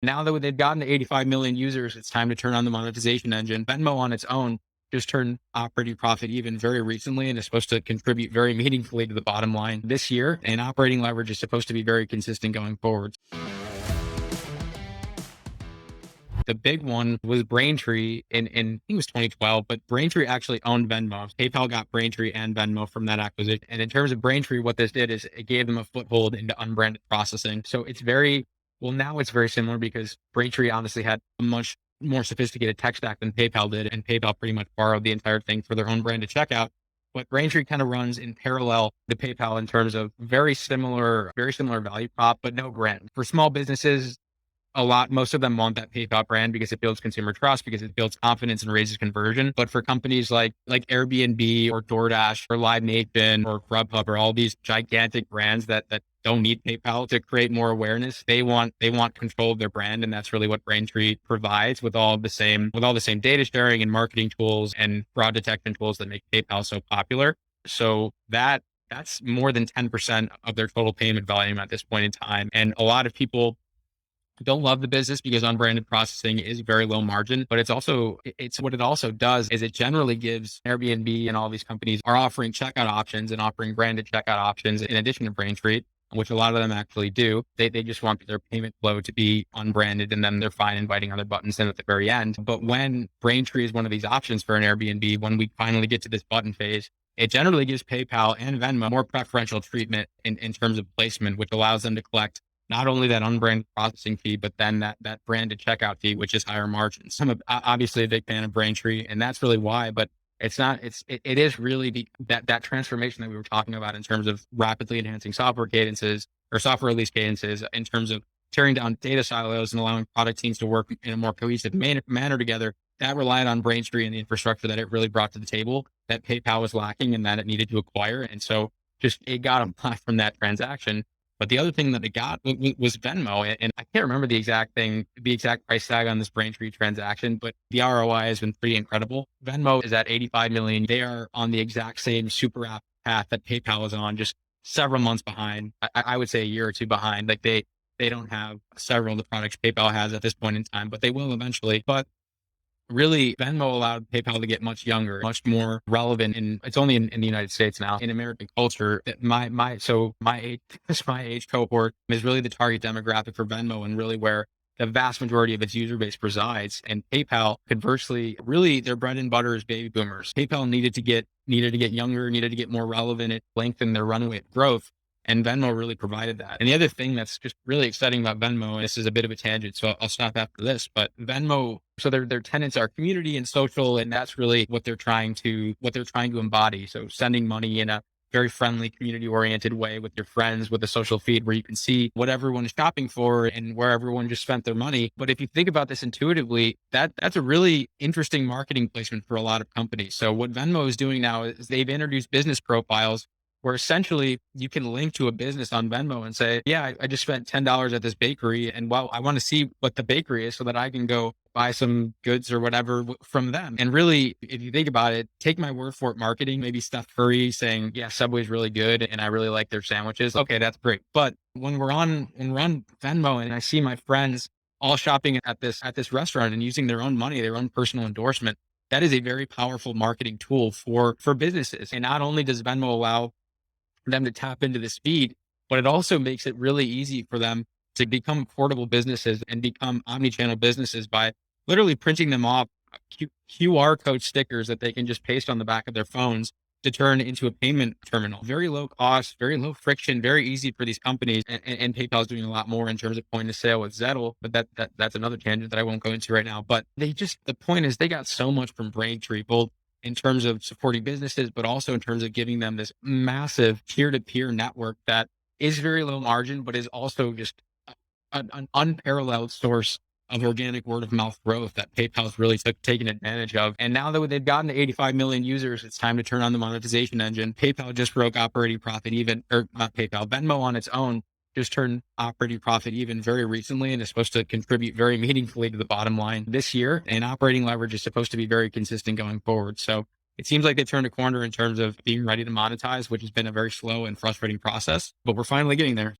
Now that they've gotten to 85 million users, it's time to turn on the monetization engine. Venmo on its own just turned operating profit even very recently and is supposed to contribute very meaningfully to the bottom line this year. And operating leverage is supposed to be very consistent going forward. The big one was Braintree in I think it was 2012, but Braintree actually owned Venmo. PayPal got Braintree and Venmo from that acquisition. And in terms of Braintree, what this did is it gave them a foothold into unbranded processing. So it's very, well, now it's very similar because Braintree honestly had a much more sophisticated tech stack than PayPal did. And PayPal pretty much borrowed the entire thing for their own branded checkout. But Braintree kind of runs in parallel to PayPal in terms of very similar value prop, but no brand. For small businesses, most of them want that PayPal brand because it builds consumer trust, because it builds confidence and raises conversion. But for companies like Airbnb or DoorDash or Live Nation or Grubhub or all these gigantic brands that don't need PayPal to create more awareness, they want control of their brand. And that's really what Braintree provides with all the same data sharing and marketing tools and fraud detection tools that make PayPal so popular. So that's more than 10% of their total payment volume at this point in time. And a lot of people don't love the business because unbranded processing is very low margin, but it's what it also does is it generally gives Airbnb and all these companies are offering checkout options and offering branded checkout options in addition to Braintree, which a lot of them actually do. They just want their payment flow to be unbranded, and then they're fine inviting other buttons in at the very end. But when Braintree is one of these options for an Airbnb, when we finally get to this button phase, it generally gives PayPal and Venmo more preferential treatment in terms of placement, which allows them to collect not only that unbranded processing fee, but then that branded checkout fee, which is higher margins. I'm obviously a big fan of Braintree, and that's really why. But it is really that transformation that we were talking about in terms of rapidly enhancing software cadences or software release cadences, in terms of tearing down data silos and allowing product teams to work in a more cohesive manner together. That relied on Braintree and the infrastructure that it really brought to the table that PayPal was lacking and that it needed to acquire. And so it got a lot from that transaction. But the other thing that it got was Venmo. And I can't remember the exact price tag on this Braintree transaction, but the ROI has been pretty incredible. Venmo is at 85 million. They are on the exact same super app path that PayPal is on, just several months behind. I would say a year or two behind. Like they don't have several of the products PayPal has at this point in time, but they will eventually. But really, Venmo allowed PayPal to get much younger, much more relevant. And it's only in the United States now. In American culture, my age cohort is really the target demographic for Venmo, and really where the vast majority of its user base resides. And PayPal, conversely, really their bread and butter is baby boomers. PayPal needed to get younger, needed to get more relevant. It lengthened their runway of growth. And Venmo really provided that. And the other thing that's just really exciting about Venmo, and this is a bit of a tangent, so I'll stop after this, but Venmo, so their tenets are community and social, and that's really what they're trying to embody. So sending money in a very friendly, community-oriented way with your friends, with a social feed where you can see what everyone is shopping for and where everyone just spent their money. But if you think about this intuitively, that's a really interesting marketing placement for a lot of companies. So what Venmo is doing now is they've introduced business profiles where essentially you can link to a business on Venmo and say, yeah, I just spent $10 at this bakery, and well, I want to see what the bakery is so that I can go buy some goods or whatever from them. And really, if you think about it, take my word for it, marketing, maybe Steph Curry saying, yeah, Subway's really good and I really like their sandwiches. Okay, that's great. But when we're on Venmo and I see my friends all shopping at this restaurant and using their own money, their own personal endorsement, that is a very powerful marketing tool for businesses. And not only does Venmo allow them to tap into this feed, but it also makes it really easy for them to become portable businesses and become omni-channel businesses by literally printing them off QR code stickers that they can just paste on the back of their phones to turn into a payment terminal. Very low cost, very low friction, very easy for these companies. And PayPal is doing a lot more in terms of point of sale with Zettle, but that's another tangent that I won't go into right now. But the point is they got so much from Braintree, both in terms of supporting businesses, but also in terms of giving them this massive peer-to-peer network that is very low margin, but is also just an unparalleled source of organic word of mouth growth that PayPal's really taken advantage of. And now that they've gotten to 85 million users, it's time to turn on the monetization engine. PayPal just broke operating profit even, or not PayPal, Venmo on its own just turned operating profit even very recently and is supposed to contribute very meaningfully to the bottom line this year. And operating leverage is supposed to be very consistent going forward. So it seems like they turned a corner in terms of being ready to monetize, which has been a very slow and frustrating process, but we're finally getting there.